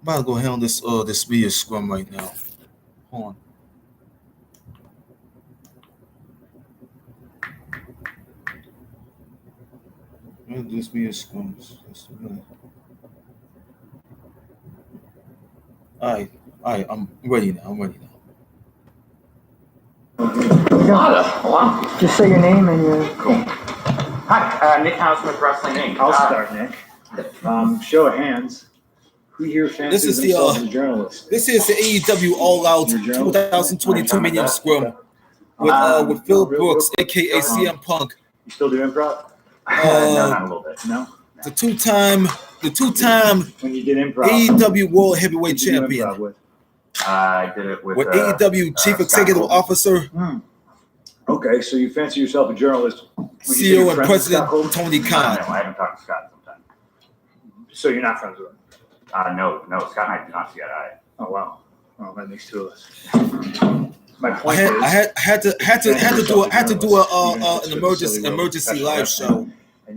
about to go handle this media scrum right now. Hold on. This media scrum. All right, I'm ready now. Wow. Just say your name and your... Cool. Hi, Nick House with Wrestling Inc. I'll start, Nick. Show of hands. Who here fancies themselves as a journalist? This is the AEW All Out 2022 Medium Scrum with Phil Brooks, aka CM Punk. You still do improv? No, not a little bit. No? The two-time when you did improv, AEW World Heavyweight Champion. With? I did it with AEW Chief Executive Officer. Okay, so you fancy yourself a journalist. CEO and President Tony Khan. No, I haven't talked to Scott sometime. So you're not friends with him? No, Scott and I do not see eye to eye. Oh wow, well that makes two of us. My point is, I had to do an emergency live show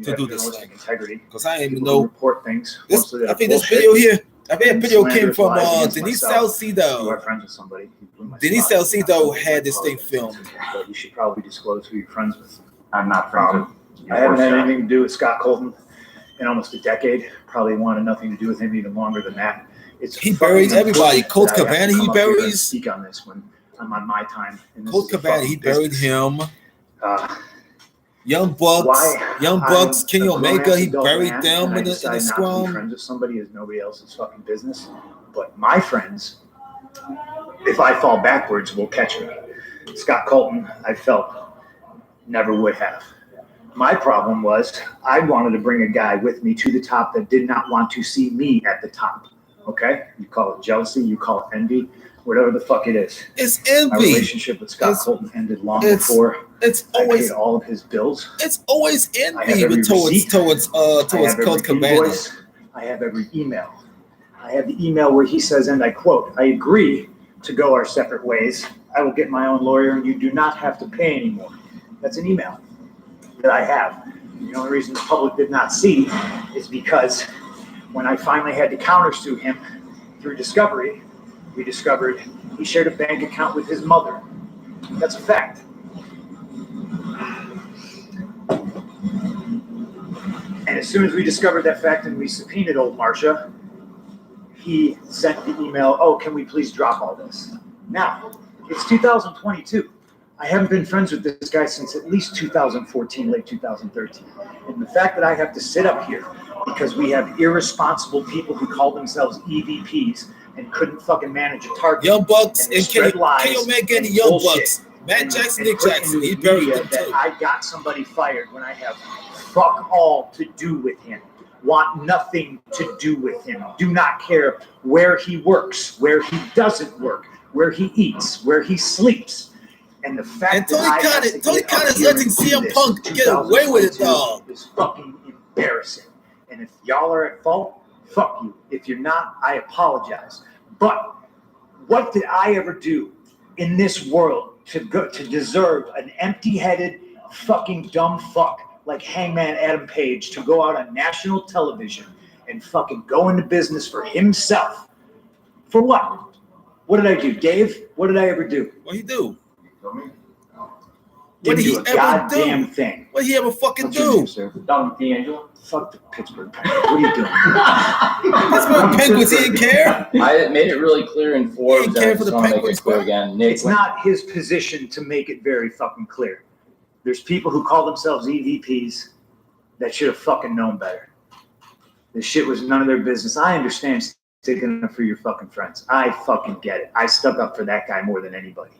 to do this thing because I didn't even know. Report things. I think this video here. I think a video came from Denise Salcedo. Denise Salcedo had this thing filmed. But you should probably disclose who you're friends with. I'm not friends with. I haven't had anything to do with Scott Colton in almost a decade. Probably wanted nothing to do with him even longer than that. He buries everybody. Colt Cabana, he buries. Speak on this when I'm on my time. Colt Cabana, he buried him. Young Bucks, Kenny Omega, he buried them in the scrum. Friends with somebody is nobody else's fucking business. But my friends, if I fall backwards, will catch me. Scott Colton, I felt, never would have. My problem was I wanted to bring a guy with me to the top that did not want to see me at the top. Okay? You call it jealousy, you call it envy, whatever the fuck it is. It's envy. My relationship with Scott Colton ended long before I paid all of his bills. It's always envy towards Colt Cabana. I have every email. I have the email where he says, and I quote, "I agree to go our separate ways. I will get my own lawyer and you do not have to pay anymore." That's an email that I have. The only reason the public did not see is because when I finally had to countersue him through discovery, we discovered he shared a bank account with his mother. That's a fact. And as soon as we discovered that fact and we subpoenaed old Marcia, he sent the email, "Oh, can we please drop all this?" Now, it's 2022. I haven't been friends with this guy since at least 2014, late 2013. And the fact that I have to sit up here because we have irresponsible people who call themselves EVPs and couldn't fucking manage a target. Young Bucks and Kenny Omega and the Young Bucks. Matt Jackson, Nick Jackson, he buried them too. I got somebody fired when I have fuck all to do with him. Want nothing to do with him. Do not care where he works, where he doesn't work, where he eats, where he sleeps. And the fact that Tony Khan is letting CM Punk get away with it, dog. Is fucking embarrassing. And if y'all are at fault, fuck you. If you're not, I apologize. But what did I ever do in this world to deserve an empty-headed, fucking dumb fuck like Hangman Adam Page to go out on national television and fucking go into business for himself? For what? What did I do, Dave? What did I ever do? What'd he do? Didn't do a goddamn thing. What did he ever fucking do? Don D'Angelo? Fuck the Pittsburgh Penguins. What are you doing? Pittsburgh Penguins, he didn't care. I made it really clear in Forbes. He didn't care for the Penguins. Again. Nick, it's not his position to make it very fucking clear. There's people who call themselves EVPs that should have fucking known better. This shit was none of their business. I understand sticking up for your fucking friends. I fucking get it. I stuck up for that guy more than anybody.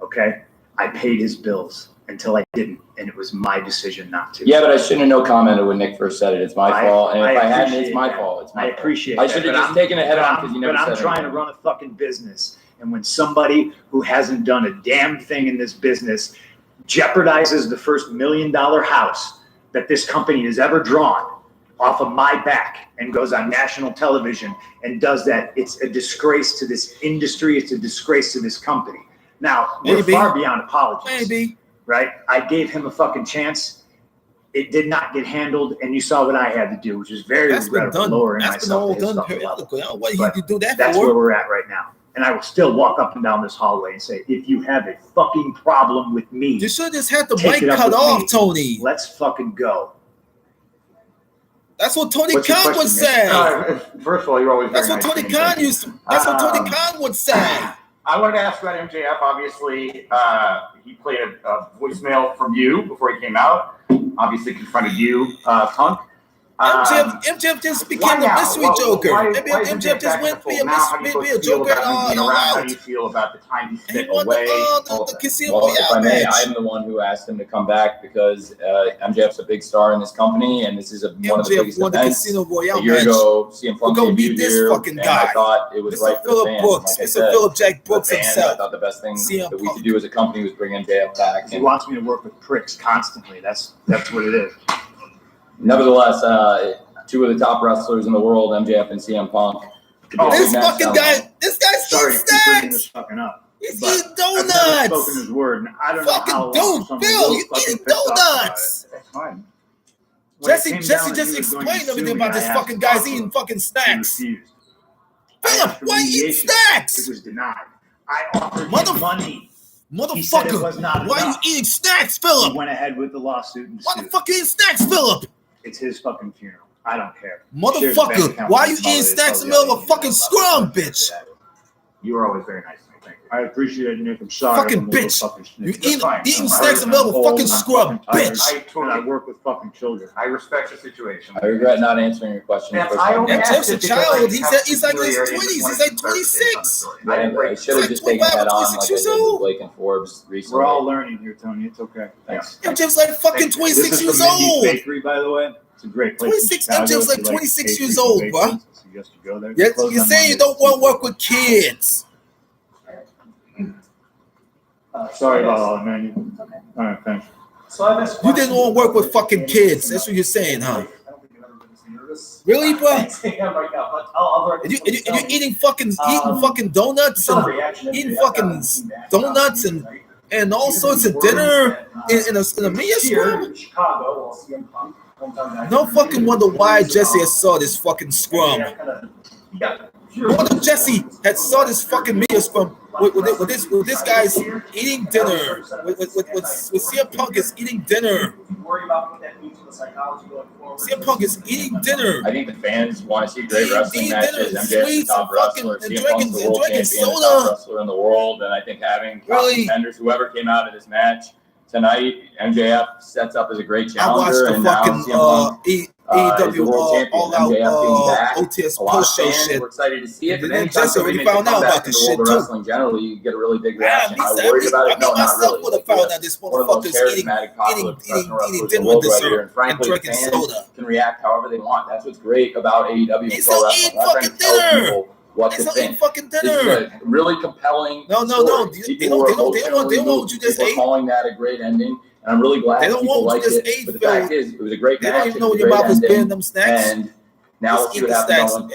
Okay? I paid his bills until I didn't, and it was my decision not to. Yeah, but I shouldn't have no commented when Nick first said it. It's my fault, and if I hadn't, it's my fault. It's my fault. I appreciate it. I should have just taken it head on because you never said it. But I'm trying to run a fucking business, and when somebody who hasn't done a damn thing in this business jeopardizes the first $1 million house that this company has ever drawn off of my back and goes on national television and does that, it's a disgrace to this industry. It's a disgrace to this company. Now, we're far beyond apologies. Maybe. Right? I gave him a fucking chance. It did not get handled, and you saw what I had to do, which is very regrettable, lowering myself to his fucking level. What do you do that That's for? where we're at right now. And I will still walk up and down this hallway and say, if you have a fucking problem with me, You should just have the take mic it up cut with off, me. Tony. Let's fucking go. That's what Tony What's your Khan would question, say. First of all, you're always That's very what nice Tony to me. Khan used to. That's what Tony Khan would say. I wanted to ask about MJF. Obviously, he played a voicemail from you before he came out. Obviously, confronted you, Punk. MJF just became the mystery Joker. MJF just went to be a Joker and all out. How do you feel about the time he He spent won away? the Casino Well, if I Royale may, match. I'm the one who asked him to come back because MJF's a big star in this company, and this is one of the MJF biggest won the events. Casino Royale A year match. ago, CM Punk We're gonna debuted beat this here, fucking and guy. I thought it was Mr. right for the Philip fans. Brooks, Like I Mr. said, Philip Jack the Brooks fans, himself. I thought the best thing CM that we Punk. could do as a company was bring MJF back. He And wants me to work with pricks constantly. That's what it is. nevertheless, two of the top wrestlers in the world, MJF and CM Punk. This fucking guy, this guy's Sorry eating to keep bringing this snacks. fucking up. He's but eating I've never spoken donuts. his word, and I don't know how Fucking long dude, someone Bill, will you fucking eating piss off about it. donuts. That's fine. When it Jesse came down just that he was going explained to sue everything me, about I this asked fucking him guy's to eating fucking He snacks. refused. I Philip, asked for why you eating mediation. It snacks? was denied. I offered Mother- him money. He said it was Motherfucker, not why you enough. eating snacks, He Philip? went ahead with the lawsuit and Why the sued. fuck you eating snacks, Philip? It's his fucking funeral. I don't care. Shares a bank Motherfucker, account why with you his eating mother. snacks in the middle of a fucking scrum, bitch? You were always very nice to me. Thank you. I appreciate it, Nick. I'm sorry. Fucking I'm a little bitch. fucking You snippy. eating snacks in the middle of a fucking scrum, bitch. And I work with fucking children. I respect the situation. I regret not answering your question. Yes, first I time. only And asked Jeff's a it because child. I He's have like in his familiarity with 20s. He's one like of the birthdays on the 26. story. Yeah, I didn't break I should have like just taken 25 or that on 26 like I years did with old. Blake and Forbes recently. We're all learning here, Tony. It's okay. Thanks. MJ's like fucking This 26 is years from Mindy's old. Bakery, by the way. It's a great place. 26 in Chicago. MJ's If like you 26 pastries years and old, baked bro. goods, I suggest you go there. You're saying you don't want to work with kids. Sorry about all that, man. All right, thanks. You didn't want to work with fucking kids. That's what you're saying, huh? Really, bro? And you're eating fucking donuts and eating fucking donuts and all sorts of dinner in a meal scrum? No fucking wonder why Jesse has saw this fucking scrum. No wonder Jesse had saw this fucking meal scrum with this guy's eating dinner. With CM Punk is eating dinner. CM Punk is eating dinner. I think the fans want to see great wrestling Eating matches. dinner, MJF's the sweets, top and fucking- wrestler. and CM Punk's the world drinking champion, the soda. top wrestler in the world. And I think having top Really? contenders, whoever came out of this match tonight, MJF sets up as a great I watched challenger. the And now fucking CM Punk is AEW the world champion. all out MJF being back. OTS A lot of post show fans shit. were excited to see it, And but then anytime Jesse somebody already makes a found out comeback about in the this world shit, of too. wrestling generally, you get a really big I reaction. I worried about it. No, not myself really. would have Like, found out this one of the most motherfucker's eating charismatic, popular professional eating wrestlers in dinner the world with right here. dessert And and frankly, drinking fans soda. can react however they want. That's what's great about AEW They and still pro eat wrestling. I'm not trying to fucking tell dinner. people what They to still think. eat fucking This dinner. is a really compelling No. story. They People were don't want emotionally what moved. you just People ate. were calling that a great ending, and I'm really glad They don't people want what liked you just it. ate, But the Phil. fact is, it was a great They match. don't even it know was when a your great mouth is ending, been them snacks. And now Just we'll see eat what the happens snacks. on.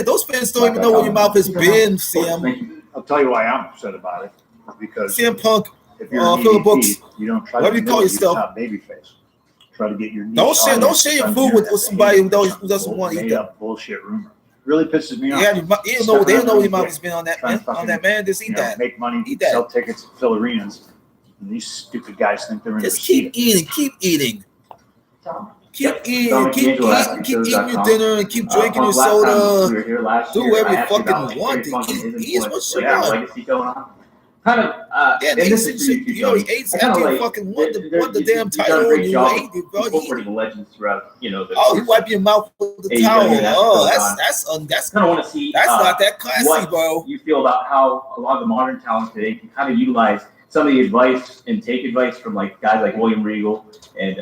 Those fans don't even know where your mouth has been, CM. I'll tell you why I'm upset about it. Because CM Punk, if you're an Philip EVP, Brooks, you don't try whatever to you call milk yourself. top babyface. Try to get your niche don't share audience your to food come with here. somebody who doesn't want to eat Made them. up bullshit rumor. Really pisses me off. Yeah, they don't know where your mouth has been on that Trying man. to On that man, just eat that. Make money, Eat that. sell tickets, fill arenas. And these stupid guys think they're in Just the keep eating, keep eating. Keep eating your dinner and keep drinking your soda. Do whatever you fucking want to. Eat what you want. Legacy going on. Kind of, Yeah, and they this said is for you, you already ate after you fucking won the damn title and you ate it, bro. Incorporating legends throughout, the. Oh, you wipe your mouth with the Yeah, towel. yeah, Oh, that's kind of want to see. not that classy, what bro. you feel about how a lot of the modern talent today can kind of utilize some of the advice and take advice from like guys like William Regal and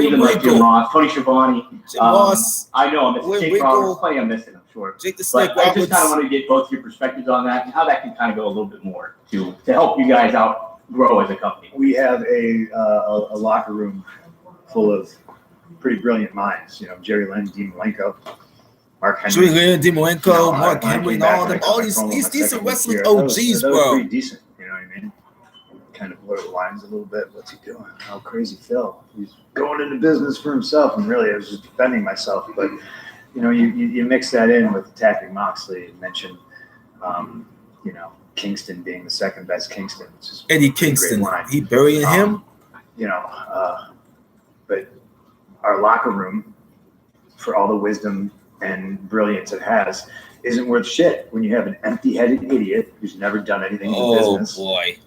even like Jim Ross, Tony Schiavone. Jim Ross, I know I'm missing William Jake Regal, Roberts, plenty I'm missing, I'm sure. Jake the Snake But I just Roberts. kind of want to get both your perspectives on that and how that can kind of go a little bit more to help you guys out grow as a company. We have a locker room full of pretty brilliant minds. Jerry Lynn, Dean Malenko, Mark Henry. Julie Lynn, Dimolenko, Mark when I Henry, came and back all and I them. got All my these promo my decent second wrestling year, OGs, that was bro. pretty decent. You know what I mean? kind of blur the lines a little bit. What's he doing? Oh, crazy Phil. He's going into business for himself. And really, I was just defending myself. But, you know, you mix that in with attacking Moxley and mention, you know, Kingston being the second best Kingston. Which is Eddie Kingston. He burying him? You know, but our locker room, for all the wisdom and brilliance it has, isn't worth shit when you have an empty-headed idiot who's never done anything in business. Oh, boy.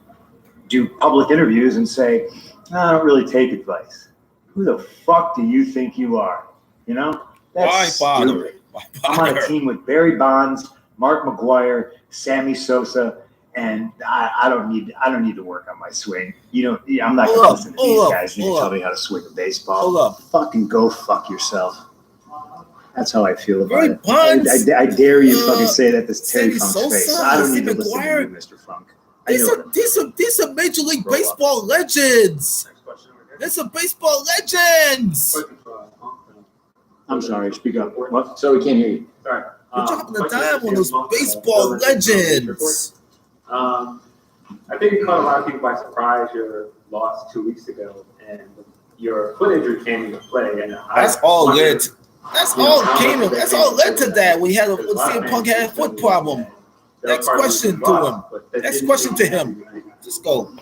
Do public interviews and say, I don't really take advice. Who the fuck do you think you are? You know? That's Why bother? stupid. I'm on a team with Barry Bonds, Mark McGuire, Sammy Sosa, and I don't need to work on my swing. You know, I'm not going to listen to these guys. You tell me how to swing a baseball. Hold up. Fucking go fuck yourself. That's how I feel about it. Bonds, I dare you fucking say that this Terry Sammy Funk's face. Sosa, I don't need to Steve listen to McGuire. you, Mr. Funk. These are Major League Baseball legends. These are baseball legends. I'm sorry, speak up. What? So we can't hear you. Sorry. We're dropping the dime on those baseball legends. I think it caught a lot of people by surprise your loss 2 weeks ago, and your foot injury came into play. And That's all led. That's all came. That's all led to that. We had CM Punk had a foot problem. Next question to him. Next question to him. Just go.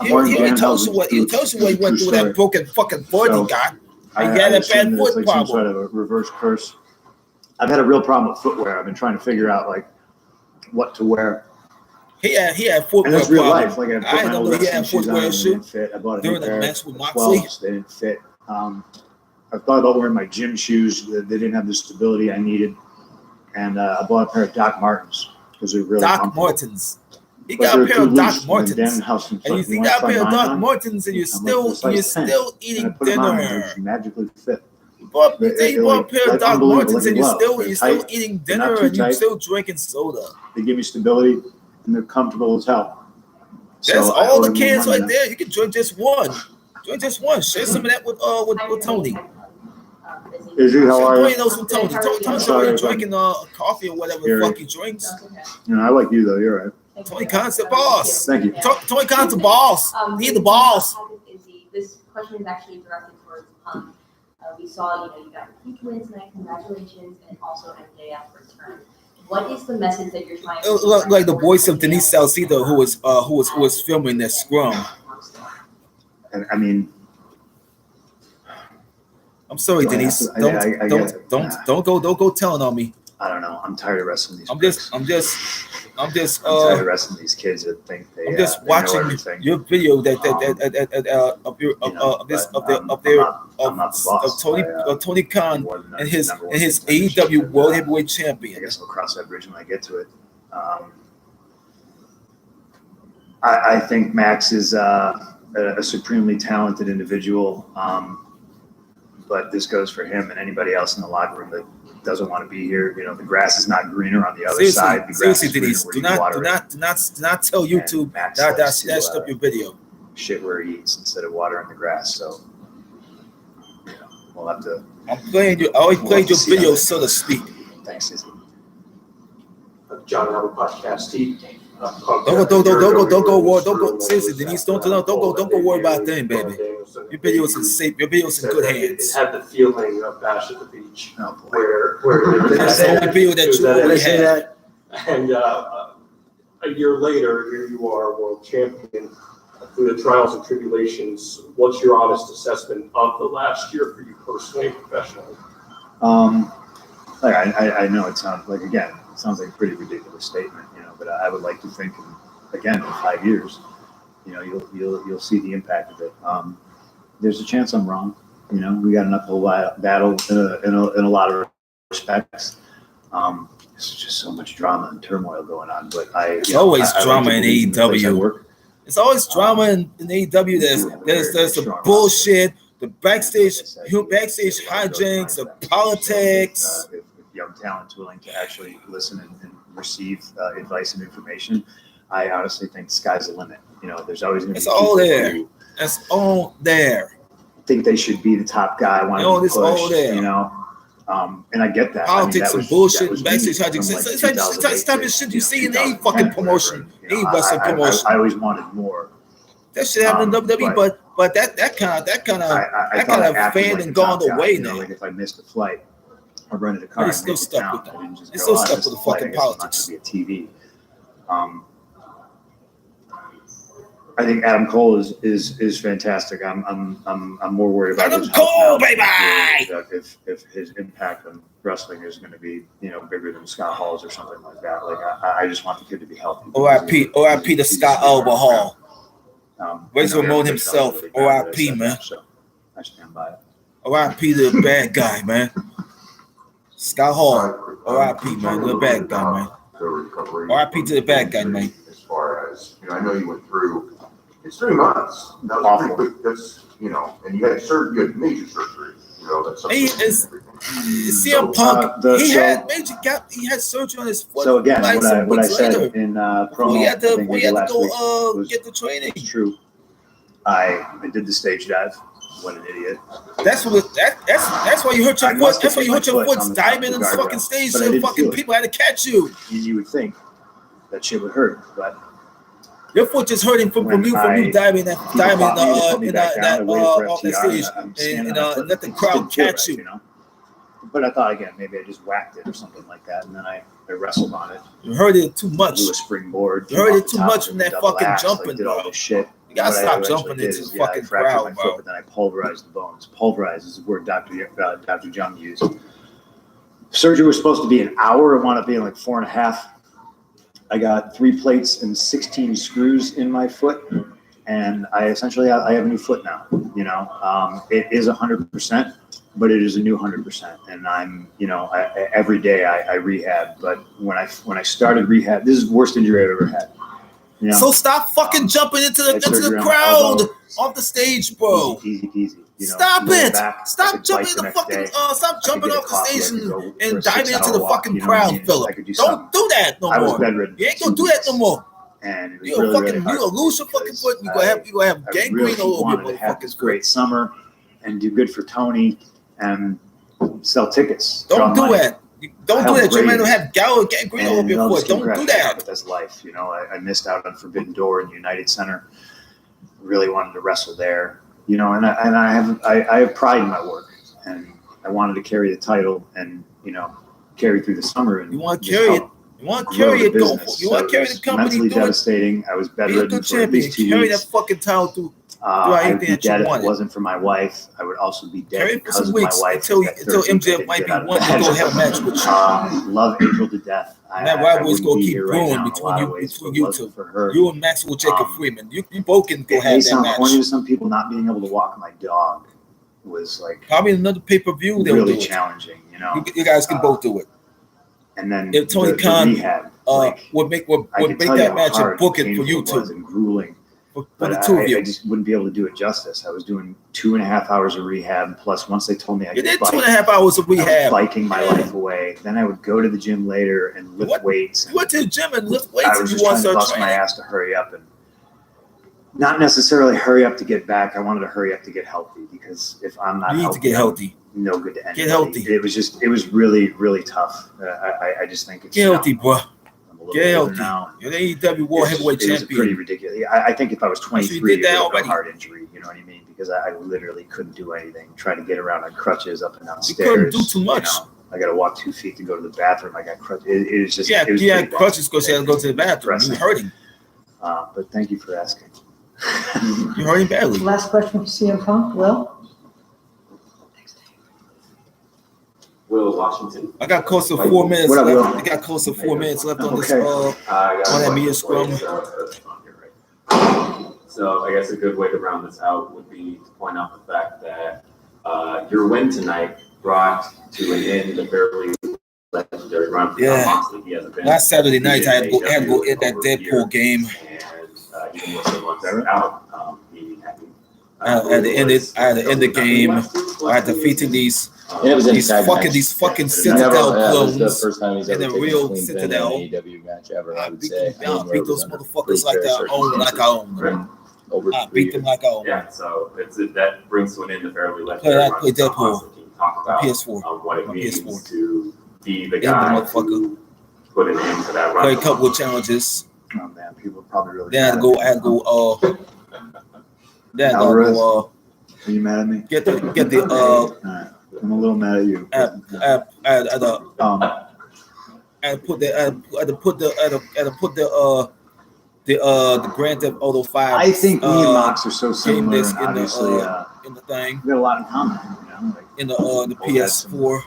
He already told you what he went through that broken fucking foot he got. And he had a bad foot like problem. some sort of a reverse curse. I've had a real problem with footwear. I've been trying to figure out like what to wear. He had footwear And that's real problem. life. Like I put I my know old he wrestling had shoes on footwear and they shoe didn't fit. I bought a during new the pair match with of Moxley. 12s. They didn't fit. I thought about wearing my gym shoes. They didn't have the stability I needed. And I bought a pair of Doc Martens because they're really Doc comfortable. Martens. He But got a they're pair too of Doc loose. Martens. And And you got a pair of Doc Martens and you're still eating dinner. Magically fit. You bought a pair of Doc Martens and you're still eating dinner and you're still drinking soda. They give you stability and they're comfortable as hell. That's all the cans right there. You can drink just one. Drink just one. Share some of that with Tony. Izzy, how are Tony you? knows with Tony. Tony's already drinking coffee or whatever the fuck he drinks. You know, I like you though. You're right. Tony Khan's the boss. Thank you. Tony Khan's the boss. He's the boss. This question is actually directed towards Punk. We saw, you got a huge win tonight. Congratulations, and also MJF return. What is the message that you're trying to like the voice of Denise Salcido, who was filming that Scrum. And I mean, I'm sorry, Denise. Don't go telling on me. I don't know. I'm tired of wrestling these. I'm just I'm tired of wrestling these kids that think they. I'm just they know watching everything. your video of Tony Khan and his AEW World Heavyweight I Champion. guess I'll cross that bridge when I get to it. I think Max is a supremely talented individual, but this goes for him and anybody else in the locker room that doesn't want to be here. You know, the grass is not greener on the other side. The grass Seriously, is Denise, greener where you water it. do not tell YouTube that snatched up your video. Shit where he eats instead of watering the grass. So, you know, we'll have to. I'm playing you. I always played your video, so to speak. Thanks, Izzy. John, have a podcast, Steve. Don't go. Seriously, Denise, don't go worry about a thing, baby. Your video's in safe. Your video's in good hands. It had the feeling of Bash at the Beach, Oh, boy. where That's the only video that you already had. And a year later, here you are, world champion. Through the trials and tribulations, what's your honest assessment of the last year for you personally and professionally? Like I know it sounds like a pretty ridiculous statement, you know, but I would like to think, again, in 5 years, you know, you'll see the impact of it. There's a chance I'm wrong. You know, we got an uphill battle in a lot of respects. There's just so much drama and turmoil going on. But It's always drama in AEW. It's always drama in AEW. There's the bullshit, the backstage hijinks, the politics. If young talent's willing to actually listen and receive advice and information, I honestly think the sky's the limit. You know, there's always going to be. It's all there. That's all there. Think they should be the top guy. Want to be it's all pushed, there. You know, and I get that. Politics and bullshit and backstage hijinks. hijinks. It's like type of shit you see in any fucking promotion, any wrestling promotion. I always wanted more. That shit happened in WWE, but that kind of faded and gone away now. Like if I missed a flight, I rented a car. It's still stuck with them. It's still stuck with the fucking politics. Be a TV. I think Adam Cole is fantastic. I'm more worried about Adam Cole, baby. If his impact on wrestling is going to be bigger than Scott Hall's or something like that. Like I just want the kid to be healthy. R.I.P. to Scott Hall. Razor Ramon himself. R.I.P. man. So I stand by it. R.I.P. to the bad guy, man. Scott Hall. R.I.P. man, the bad guy, man. R.I.P. to the bad guy, man. As far as I know you went through. It's 3 months. That was pretty quick. That's and you had surgery. You had major surgery. That's something. CM Punk. He had surgery on his foot. So again, what I said in promo, we had to go get the training. It's true. I did the stage dive. What an idiot. That's why you hurt your foot. That's why you hurt your foot diving in the fucking stage. So fucking people had to catch you. You would think that shit would hurt, but. Your foot just hurting from you diving off the stage and let the crowd catch you. But I thought again, maybe I just whacked it or something like that, and then I wrestled on it. You hurt it too much. Do a springboard. You hurt it too much from that fucking jumping. Did all this shit. You gotta stop jumping into the fucking crowd, bro. But then I pulverized the bones. Pulverize is the word Dr. Jung used. Surgery was supposed to be an hour. It wound up being like 4.5. I got 3 plates and 16 screws in my foot, and I have a new foot now. It is 100%, but it is a new 100%. And I'm, every day I rehab. But when I started rehab, this is the worst injury I've ever had. So stop fucking jumping into the crowd off the stage, bro. Easy peasy. Stop it! Stop jumping the fucking stop jumping off the stage and diving into the fucking crowd, Philip. Don't do that no more. I was bedridden. You ain't gonna do that no more. And you gonna lose your fucking foot. You gonna have gangrene all over your have this great summer and do good for Tony and sell tickets. Don't do that. Don't do that. Your man will have gangrene all over your foot. Don't do that. That's life. I missed out on Forbidden Door in the United Center. Really wanted to wrestle there. And I have pride in my work, and I wanted to carry the title and carry through the summer. And you want to carry it. You want to carry it. You want to carry the company. Mentally devastating. I was bedridden for at least 2 weeks. Carry that fucking title through. I'd be dead if it wasn't for my wife. I would also be dead because of my wife. Until MJF might be wanting to go have a match with you. Love April to death. That rivalry's gonna keep brewing between you two. You and Maxwell Jacob Freeman. You both can go have that match. Corny to some people. Not being able to walk my dog was like probably another pay-per-view. Really challenging. You guys can both do it. And then if Tony Khan would make that match and book it for you two. And grueling. But I just wouldn't be able to do it justice. I was doing 2.5 hours of rehab. Plus, once they told me I did 2.5 hours of rehab, biking my life away. Then I would go to the gym later and lift weights. You went to the gym and lift weights. I was just trying to bust my ass to hurry up and not necessarily hurry up to get back. I wanted to hurry up to get healthy because if I'm not, you need to get healthy. No good to anybody. Get healthy. It was really, really tough. I just think it's get healthy, bro. Get healthy. Now. You're the AEW World Heavyweight Champion. It's pretty ridiculous. I think if I was 23, it would have been a heart injury. You know what I mean? Because I literally couldn't do anything. Try to get around on crutches up and down stairs. You couldn't do too much. I got to walk 2 feet to go to the bathroom. I got crutches. It was just. Yeah, you had crutches because you had to go to the bathroom. You were hurting. But thank you for asking. You're hurting badly. Last question for CM Punk. Will Washington. I got close to 4 minutes left. I got close to 4 minutes left on this on that media scrum. So I guess a good way to round this out would be to point out the fact that your win tonight brought to an end the fairly legendary run for Moxley. He hasn't been. Last Saturday night, I had to go in that Deadpool game. And even with the ones that are out, I had to end the game. I had defeating these fucking Citadel clones in the real Citadel. AEW match ever, I would beat say. Beat those motherfuckers like I own them. I beat them like I own them. Yeah, so that brings to an end the fairly legendary run. Play Deadpool. Talk about PS4. What it means to be the guy who put an end to that run. Play a couple of challenges. Oh man, people probably really. Then I had to go. That Alvarez, are you mad at me? get the Alright, I'm a little mad at you. and put the Grand Theft Auto 5. I think me and Mox are so similar, this and obviously in the thing we got a lot in common. You know, like in the PS4.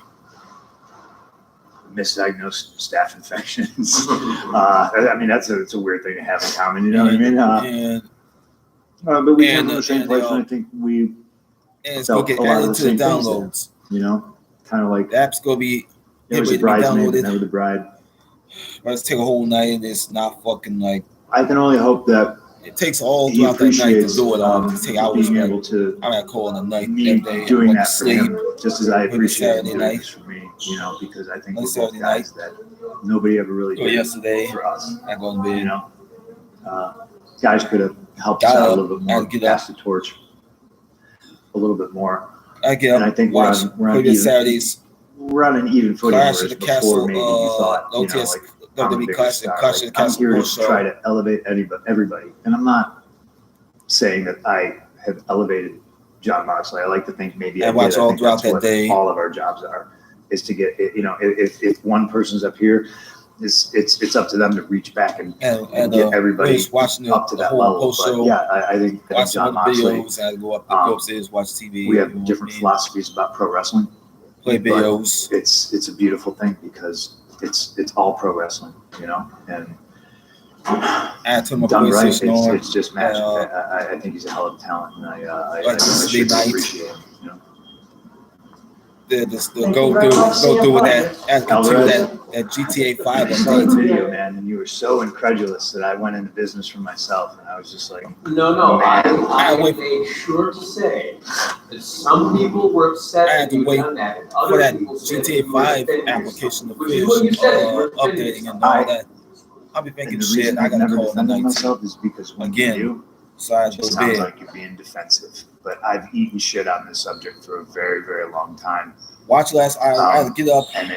Misdiagnosed staph infections. I mean, it's a weird thing to have in common. You know what I mean? But we came from the same place, and I think we and it's felt gonna get a lot of added the to the same things downloads. there, you know, kind of like The app's gonna be it was a bridesmaid, never the bride. Let's take a whole night and it's not fucking like. I can only hope that it takes all he throughout that night to appreciates do it. It take hours. being able to. I'm not calling a night Me every day. doing I that for him, just as I appreciate doing this for me. You know, because I think we're both guys that nobody ever really did yesterday for us. I go to bed. You know, guys could have helped us out a little bit more, pass the torch a little bit more. I get up, and I think we're on even, Saturdays. We're on an even footing, whereas before Castle, maybe you thought, you know, like I'm a big star. Like, I'm here to try to elevate everybody, and I'm not saying that I have elevated John Moxley. I like to think maybe I watch all throughout that day. All of our jobs is to get, you know, if one person's up here, it's up to them to reach back and get everybody up to that level. But yeah, I think John Moxley. I go upstairs, watch TV. We have different philosophies about pro wrestling. Play videos. It's a beautiful thing because it's all pro wrestling, you know, and done right, it's just magic. I think he's a hell of a talent, and I should appreciate him, you know. Go through with that GTA 5. I saw the video, man, and you were so incredulous that I went into business for myself, and I was just like, no. I made sure to say that some people were upset. I had to wait for that GTA 5 application to finish updating and all that. I'll be thinking shit. I gotta call the night myself is because when again. You do, so I it just sounds like you're being defensive. But I've eaten shit on this subject for a very, very long time. Watch last. I had to get up. And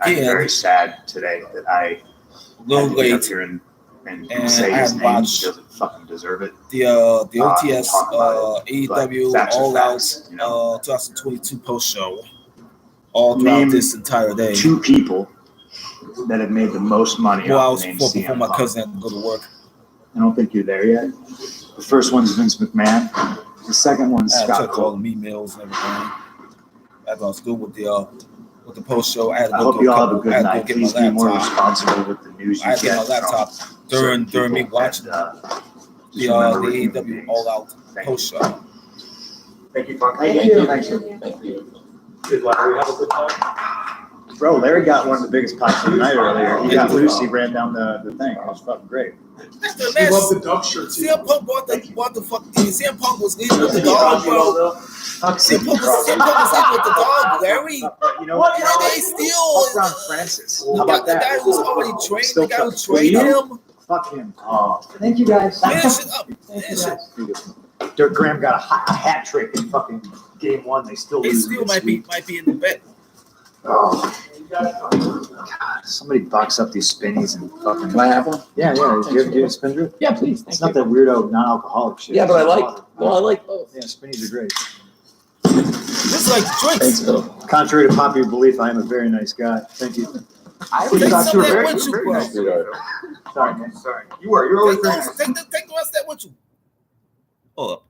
I'm very sad today that I little late up here and say his name. He doesn't fucking deserve it. The OTS AEW All Out 2022 post show. All throughout this entire day. 2 people that have made the most money. Well, I was before my cousin had to go to work. I don't think you're there yet. The first one's Vince McMahon. The second one's Scott Colt. All the emails and everything. As I was doing with the post show, I hope you all have a good night. Please be more responsible with the news you get. I had my laptop during me watching the AEW All Out post show. Thank you, Mark. Thank you. Did Larry have a good time? Bro, Larry got one of the biggest pops of the night earlier. He got loose. He ran down the thing. It was fucking great. He loved the duck shirt too. CM Punk bought the fucking. CM Punk was leaving with the dog, bro. CM Punk was leaving with the dog, Larry. You know what? They still. Fuck Francis. How about that? The guy who's already trained. The guy who trained him. Fuck him. Thank you guys. Finish it up. Dirk Graham got a hat trick in fucking game 1. They still lose. They still might be in the bet. Oh. God, somebody box up these spinnies and fucking. Can I have one? Yeah. Do you have a spin drip? Yeah, please. It's not that weirdo non-alcoholic shit. Yeah, but I like both. Yeah, spinnies are great. Just like drinks. Thanks, Phil. Contrary to popular belief, I am a very nice guy. Thank you. I always thought you were very nice. Sorry, man. Sorry. You were always very nice. Take the rest of that with you. Hold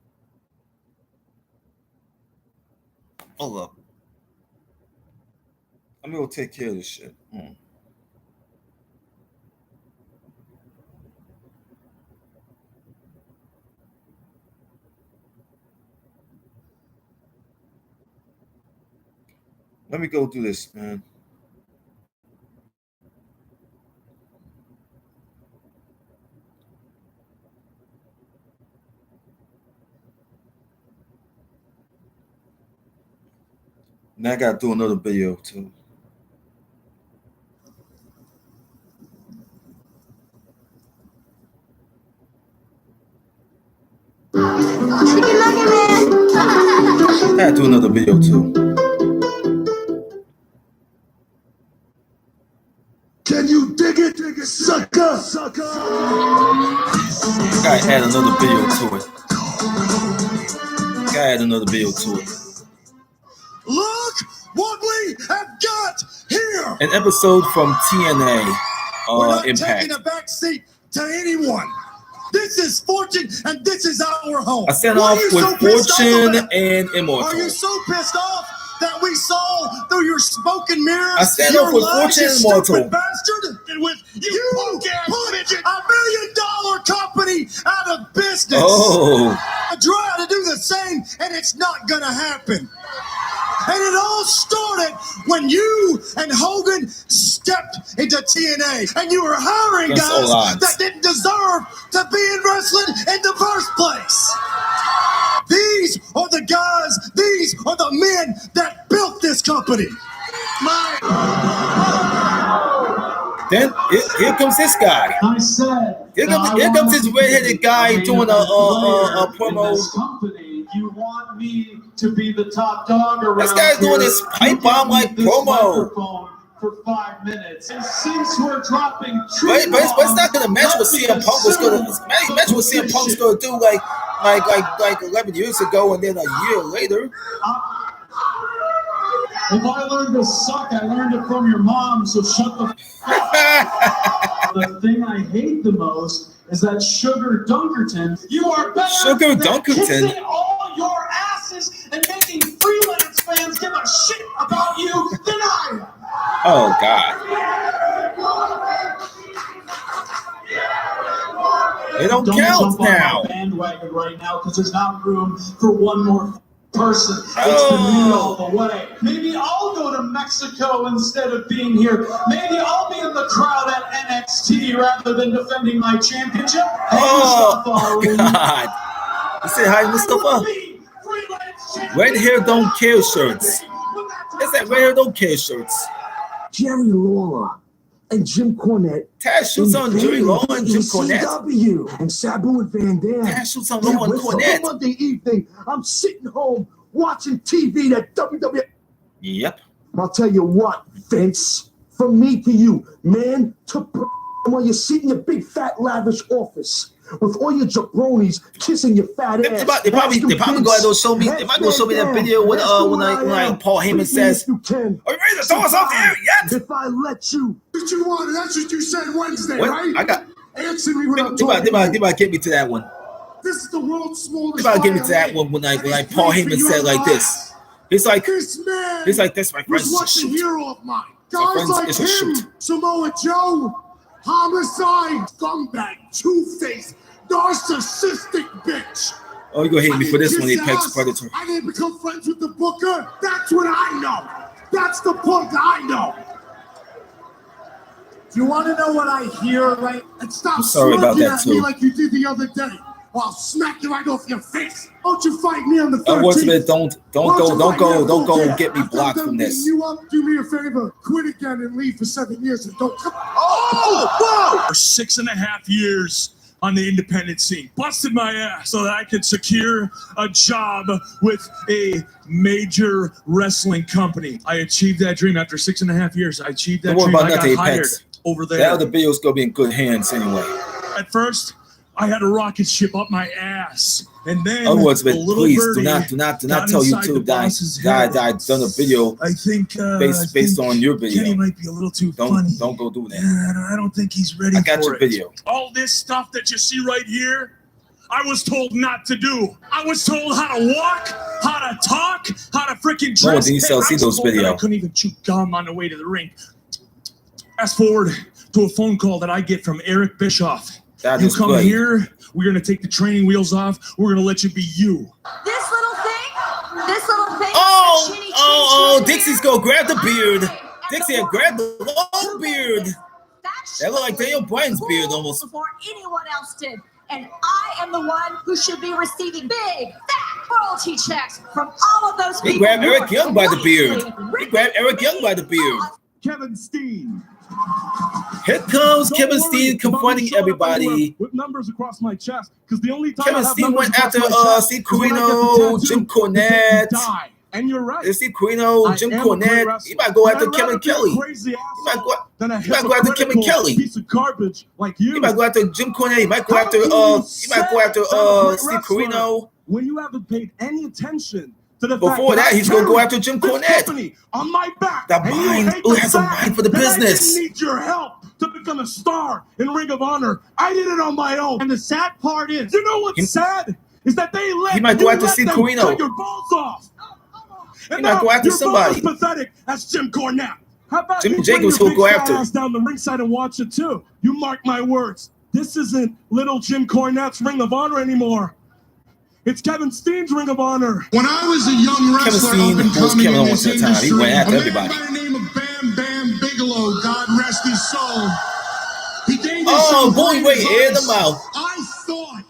up. I'm gonna take care of this shit. Let me go do this, man. Now I gotta do another video too. I had to do another video too. Can you dig it, sucker? I gotta add another video to it. Guy had another video too. Look what we have got here. An episode from TNA. We're not Impact. taking a back seat to anyone. This is Fortune, and this is our home. I stand off with Fortune and Immortal. Are you so pissed off that we saw through your smoke and mirrors? I stand off with Fortune and Immortal. Bastard. And with you put $1 million company out of business. Oh. I try to do the same, and it's not gonna happen. And it all started when you and Hogan stepped into TNA, and you were hiring guys that didn't deserve to be in wrestling in the first place. These are the guys, these are the men that built this company. Then here comes this guy. I said, here comes this redheaded guy doing a promo. You want me to be the top dog around this guy's doing this pipe bomb like promo for 5 minutes. And since we're dropping but it's not gonna match what CM Punk was gonna match what CM Punk's gonna do like 11 years ago and then a year later. If I learned to suck, I learned it from your mom, so shut the f up. The thing I hate the most is that Sugar Dunkerton, you are better Sugar than Dunkerton. kissing all your asses and making freelance fans give a shit about you than I am. Oh, God. They don't count now. Bandwagon right now because there's not room for one more person. It's the me all the way. Maybe I'll go to Mexico instead of being here. Maybe I'll be in the crowd at NXT rather than defending my championship. Oh, God. You say hi, Mustafa? Red hair don't care shirts. It's that red hair don't care shirts. Jerry Lawler and Jim Cornette. Taz shoots on Jerry Lawler and Jim Cornette. CW and Sabu and Van Dam. Taz shoots on Lawler and Cornette. Monday evening, I'm sitting home watching TV that WWE. Yep. I'll tell you what, Vince. From me to you, man, to while you sit in your big fat lavish office with all your jabronis kissing your fat ass. They probably go show me. They might go show me that video when Paul Heyman says, "Are you ready to throw us off the air yet?" If I let you, but you wanted. That's what you said Wednesday, what? right? I got. Answer me when I'm talking. They might get me to that one. This is the world's smallest. They might get me to that one when Paul Heyman said like this. He's like, this man. He's like, "That's my friend." What's the hero of mine? Guys like him, Samoa Joe, homicide, scumbag, two-faced, narcissistic bitch. Oh, you're gonna hate me for this one, Apex Predator. I didn't become friends with the Booker. That's what I know. That's the Punk I know. Do you want to know what I hear, right? And stop smirking at me like you did the other day. Or I'll smack you right off your face. Don't you fight me on the 13th. Don't go get me blocked from this. You up? Do me a favor. Quit again and leave for 7 years and don't come. Oh, whoa! For 6.5 years on the independent scene. Busted my ass so that I could secure a job with a major wrestling company. I achieved that dream after 6.5 years. I achieved that dream. I got hired over there. That other video's gonna be in good hands anyway. At first, I had a rocket ship up my ass, and then please do not tell YouTube that I've done a video. I think based on your video. Kenny might be a little too funny. Don't go do that. Yeah, I don't think he's ready. I got your video. All this stuff that you see right here, I was told not to do. I was told how to walk, how to talk, how to freaking dress. No one didn't see those videos. I couldn't even chew gum on the way to the ring. Fast forward to a phone call that I get from Eric Bischoff. You come here, we're going to take the training wheels off. We're going to let you be you. This little thing. Oh, Dixie's going to grab the beard. Dixie had grabbed the long beard. That looked like Daniel Bryan's beard almost. Before anyone else did. And I am the one who should be receiving big, fat royalty checks from all of those people. He grabbed Eric Young by the beard. Kevin Steen. Here comes Kevin Steen confronting everybody. With numbers across my chest, because the only time Kevin Steen went after Steve Corino, Jim Cornette. And you're right. Steve Corino, Jim Cornette. He might go after Kevin Kelly. He might go after Kevin Kelly. Piece of garbage like you. He might go after Jim Cornette. He might go after Steve Corino. when you haven't paid any attention to the before fact that he's going to go after Jim Cornette. On my back. That mind, who has a mind for the business. I didn't need your help to become a star in Ring of Honor. I did it on my own. And the sad part is, you know what's sad? Is that they let he might go after Steve Corino. Cut your balls off. He might go after somebody. You're both as pathetic as Jim Cornette. How about Jimmy Jacobs will go after down the ringside and watch it too? You mark my words. This isn't little Jim Cornette's Ring of Honor anymore. It's Kevin Steen's Ring of Honor. When I was a young wrestler, Kevin Steen was Kevin Owens at the time. He went after everybody. A man by the name of Bam Bam Bigelow, God rest his soul. He gave boy, wait, in the mouth. I thought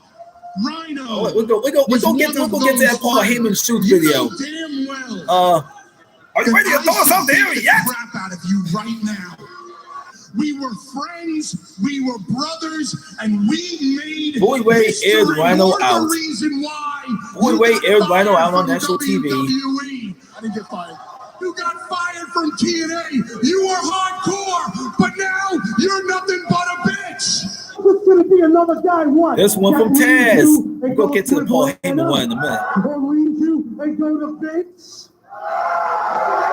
Rhino. We're gonna get to that Paul Heyman shoot video. Damn well. Are you ready to throw us off the area yet? Crap out of you right now. We were friends, we were brothers, and we made Boy Way aired Rhino out. Boy Way aired Rhino out on national TV. I didn't get fired. You got fired from TNA. You were hardcore, but now you're nothing but a bitch. There's gonna be another guy. What? This one from Taz. We'll go get to the Paul Heyman one in a minute. He'll lead you and go to Vince.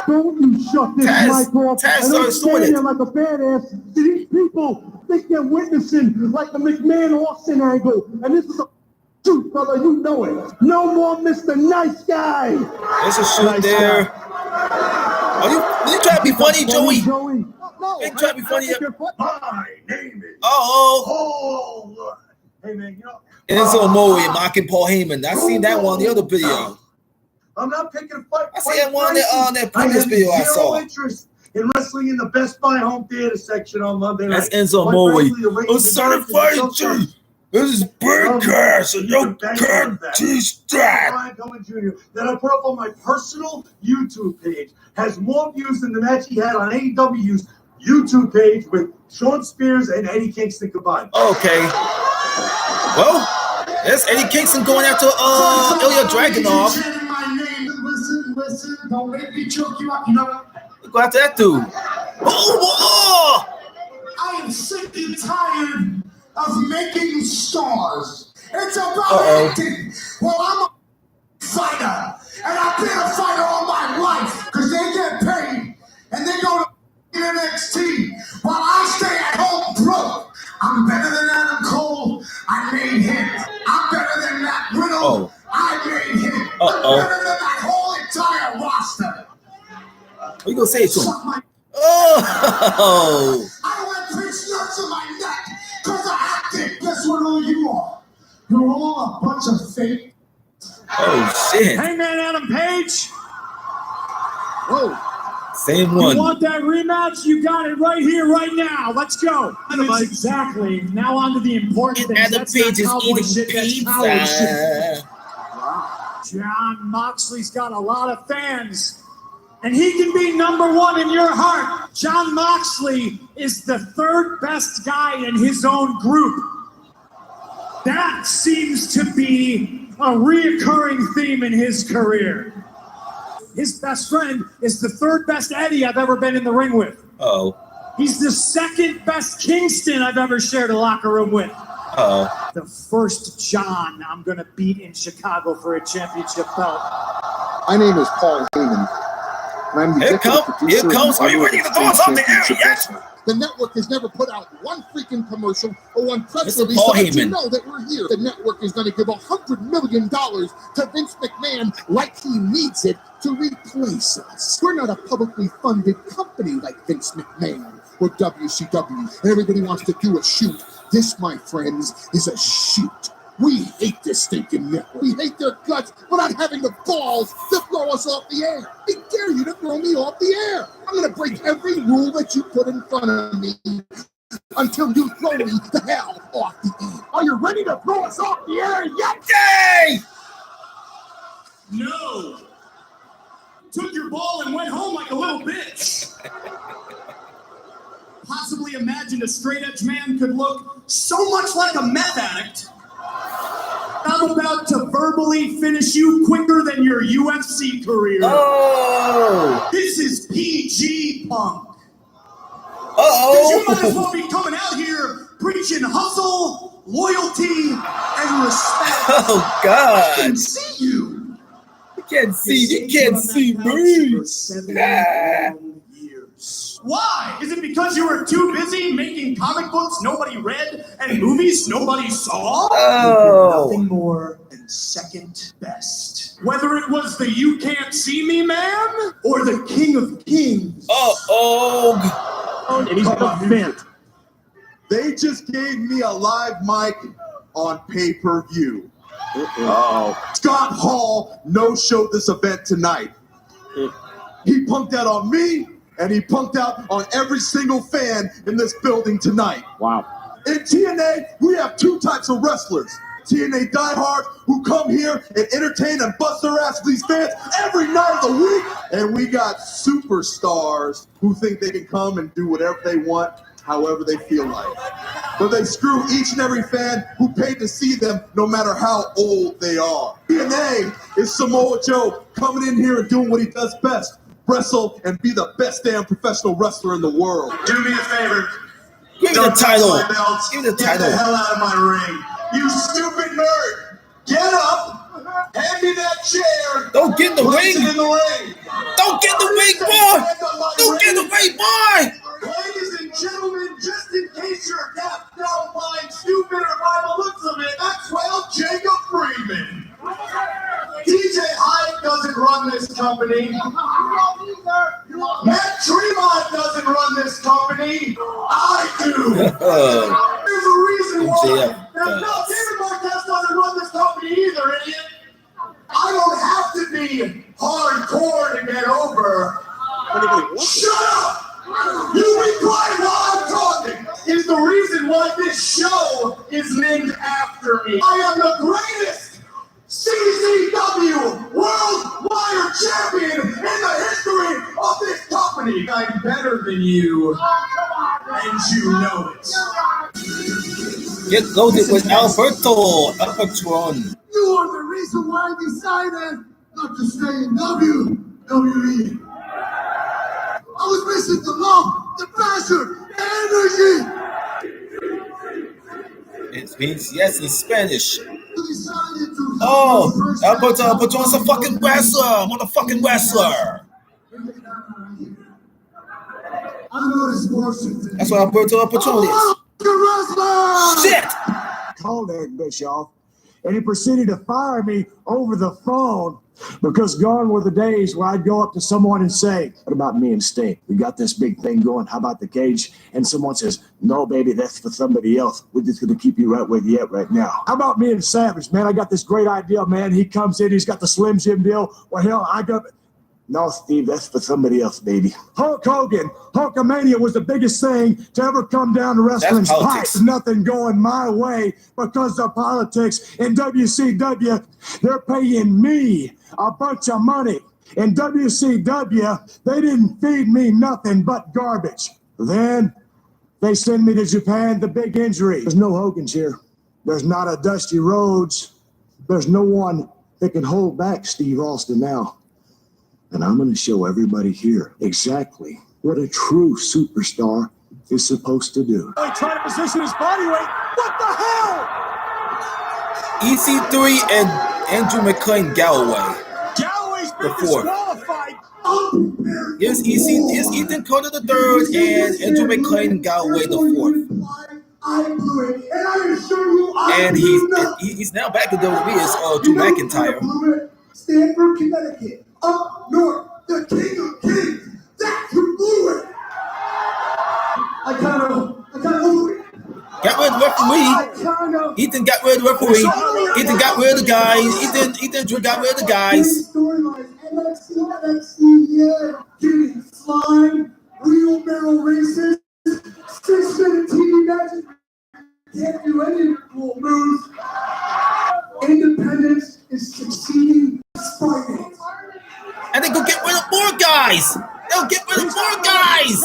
Don't you shut this mic off. Taz started doing it like a badass. These people think they're witnessing like the McMahon Austin angle, and this is a shoot, brother. You know it. No more Mr. Nice Guy. There's a shoot nice there. Guy. Are you trying to be funny, Joey? No, you trying to be funny? My name is. Oh. Hey man, you know. Enzo Amore mocking Paul Heyman. I seen that one on the other video. I'm not picking a fight. I see that one on that previous video I saw. Interest in wrestling in the Best Buy home theater section on Monday night. That's Enzo Amore. I'm certified G. This is broadcast and no cut G-strap. Bryan Coleman Jr. that I put up on my personal YouTube page has more views than the match he had on AEW's YouTube page with Sean Spears and Eddie Kingston combined. Okay. Well, that's Eddie Kingston going after Ilya Dragunov. Listen, don't make me choke you up. You know, go after that dude. Oh, I am sick and tired of making stars. It's about acting. Well, I'm a fighter, and I've been a fighter all my life because they get paid and they go to NXT while I stay at home broke. I'm better than Adam Cole. I made him. I'm better than Matt Riddle. I made him. I'm better than that whole entire roster. What are you gonna say to him? Oh! I went pitch nuts in my neck because I acted. Guess what all you are? You're all a bunch of fake. Oh shit! Hey man, Adam Page. Whoa. Same one. You want that rematch? You got it right here, right now. Let's go. Exactly. Now on to the important things. Adam Page is eating pizza. John Moxley's got a lot of fans, and he can be number one in your heart. John Moxley is the third best guy in his own group. That seems to be a reoccurring theme in his career. His best friend is the third best Eddie I've ever been in the ring with. Oh. He's the second best Kingston I've ever shared a locker room with. Oh. The first John I'm going to beat in Chicago for a championship belt. My name is Paul Heyman. And I'm the Here comes. Are you ready to throw us off the air yet? The network has never put out one freaking commercial or one press release to let you know that we're here. The network is going to give $100 million to Vince McMahon like he needs it to replace us. We're not a publicly funded company like Vince McMahon or WCW, and everybody wants to do a shoot. This, my friends, is a shoot. We hate this stinking network. We hate their guts for not having the balls to throw us off the air. I dare you to throw me off the air. I'm going to break every rule that you put in front of me until you throw me the hell off the air. Are you ready to throw us off the air yet? Yay! No. Took your ball and went home like a little bitch. Possibly imagined a straight-edge man could look so much like a meth addict. I'm about to verbally finish you quicker than your UFC career. Oh! This is PG Punk. Uh-oh! You might as well be coming out here preaching hustle, loyalty, and respect. Oh God! I can see you. You can't see me. Why? Is it because you were too busy making comic books nobody read and movies nobody saw? Oh. Nothing more than second best. Whether it was the You Can't See Me Man or the King of Kings. And he's a vent. They just gave me a live mic on pay-per-view. Scott Hall no-showed this event tonight. He punked out on me, and he punked out on every single fan in this building tonight. Wow. In TNA, we have two types of wrestlers. TNA diehards who come here and entertain and bust their ass with these fans every night of the week. And we got superstars who think they can come and do whatever they want, however they feel like. But they screw each and every fan who paid to see them, no matter how old they are. TNA is Samoa Joe coming in here and doing what he does best. Wrestle and be the best damn professional wrestler in the world. Do me a favor. Give me the title. Give me the title. Get the hell out of my ring. You stupid nerd. Get up. Hand me that chair. Don't get in the ring. In the ring. Don't get in the ring, boy. Don't get in the ring, boy. Ladies and gentlemen, just in case you're deaf, don't mind stupid or by the looks of it, Maxwell Jacob Freeman. DJ Hyde doesn't run this company. Matt Tremont doesn't run this company. I do. There's a reason why. No, David Marquez doesn't run this company either, idiot. I don't have to be hardcore to get over. Shut up! You be quiet while I'm talking! Is the reason why this show is named after me. I am the greatest CZW World Wire Champion in the history of this company. I'm better than you, and you know it. Get loaded with Alberto Albertron. You are the reason why I decided not to stay in WWE. I was missing the love, the passion, the energy. It means yes in Spanish. Oh, Alberto's a fucking wrestler, motherfucking wrestler. That's what Alberto is. Shit! Called that bitch off, and he proceeded to fire me over the phone. Because gone were the days where I'd go up to someone and say, what about me and Sting? We got this big thing going. How about the cage? And someone says, no, baby, that's for somebody else. We're just going to keep you right where you at right now. How about me and Savage, man? I got this great idea, man. He comes in, he's got the Slim Jim deal. Well, hell, I got... No, Steve, that's for somebody else, baby. Hulk Hogan, Hulkamania was the biggest thing to ever come down to wrestling's pipes. Nothing going my way because of politics. In WCW, they're paying me a bunch of money. In WCW, they didn't feed me nothing but garbage. Then they send me to Japan, the big injury. There's no Hogan's here. There's not a Dusty Rhodes. There's no one that can hold back Steve Austin now. And I'm going to show everybody here exactly what a true superstar is supposed to do. He tried to position his body weight. What the hell? EC3 and Andrew McLean Galloway. Galloway's been disqualified. Here's Ethan Carter the third and Andrew McLean Galloway the fourth. I blew it, and I assure you, and he's now back in WWE as Drew McIntyre. Stanford, Connecticut. Up north, the King of Kings. That's who blew it. I kind of got rid of the referee. Ethan got rid of the referee. Ethan got rid of the guys. Ethan got rid of the guys. NXT, yeah. Getting slime, wheelbarrow races, 6-minute TV matches. Can't do any of your cool moves. Independence is succeeding despite it. And they go get rid of more guys. They'll get rid of more guys.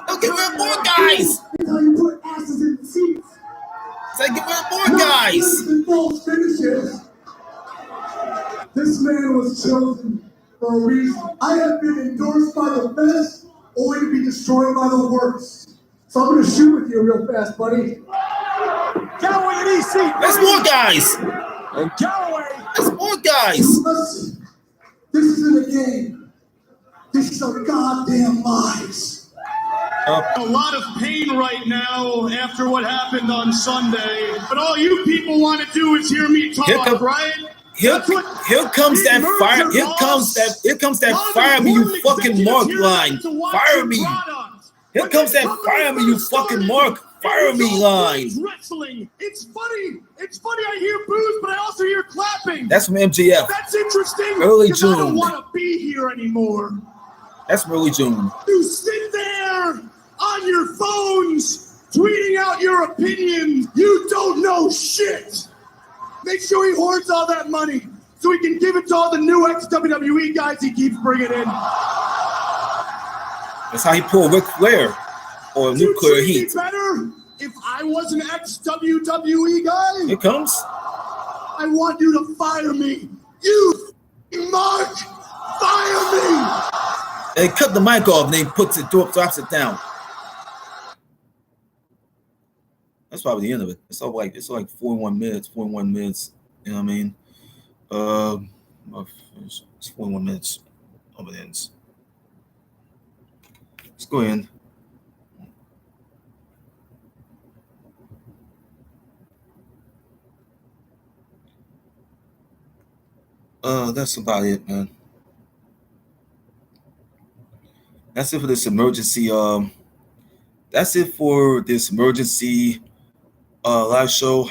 They'll get rid of more guys. That's how you put asses in the seats. So they get rid of more guys. False finishes. This man was chosen for a reason. I have been endorsed by the best, only to be destroyed by the worst. So I'm going to shoot with you real fast, buddy. Galloway, There's more guys. And Galloway. There's more guys. Listen, this isn't a game. This is our goddamn lives. A lot of pain right now after what happened on Sunday, but all you people want to do is hear me talk, right? Here comes that fire. Here comes that fire me, you fucking Mark line. Fire me. Here comes that fire me, you fucking Mark. Fire me line. Wrestling. It's funny. It's funny. I hear boos, but I also hear clapping. That's from MJF. That's interesting. Early June. I don't want to be here anymore. That's from early June. You sit there on your phones, tweeting out your opinion. You don't know shit. Make sure he hoards all that money so he can give it to all the new ex-WWE guys he keeps bringing in. That's how he pulled Ric Flair or Nuclear Heat. Better if I was an ex-WWE guy. Here comes. I want you to fire me. You, Mark, fire me. They cut the mic off and they drops it down. That's probably the end of it. It's like 41 minutes. You know what I mean? It's 41 minutes of it ends. Let's go in. That's about it, man. That's it for this emergency. That's it for this emergency live show.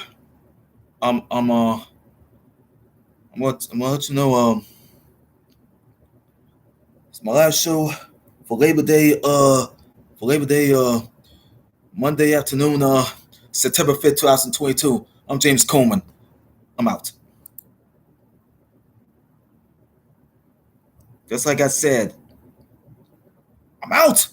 I'm gonna let you know. It's my live show for Labor Day. Monday afternoon. September 5th, 2022. I'm James Coleman. I'm out. Just like I said, I'm out.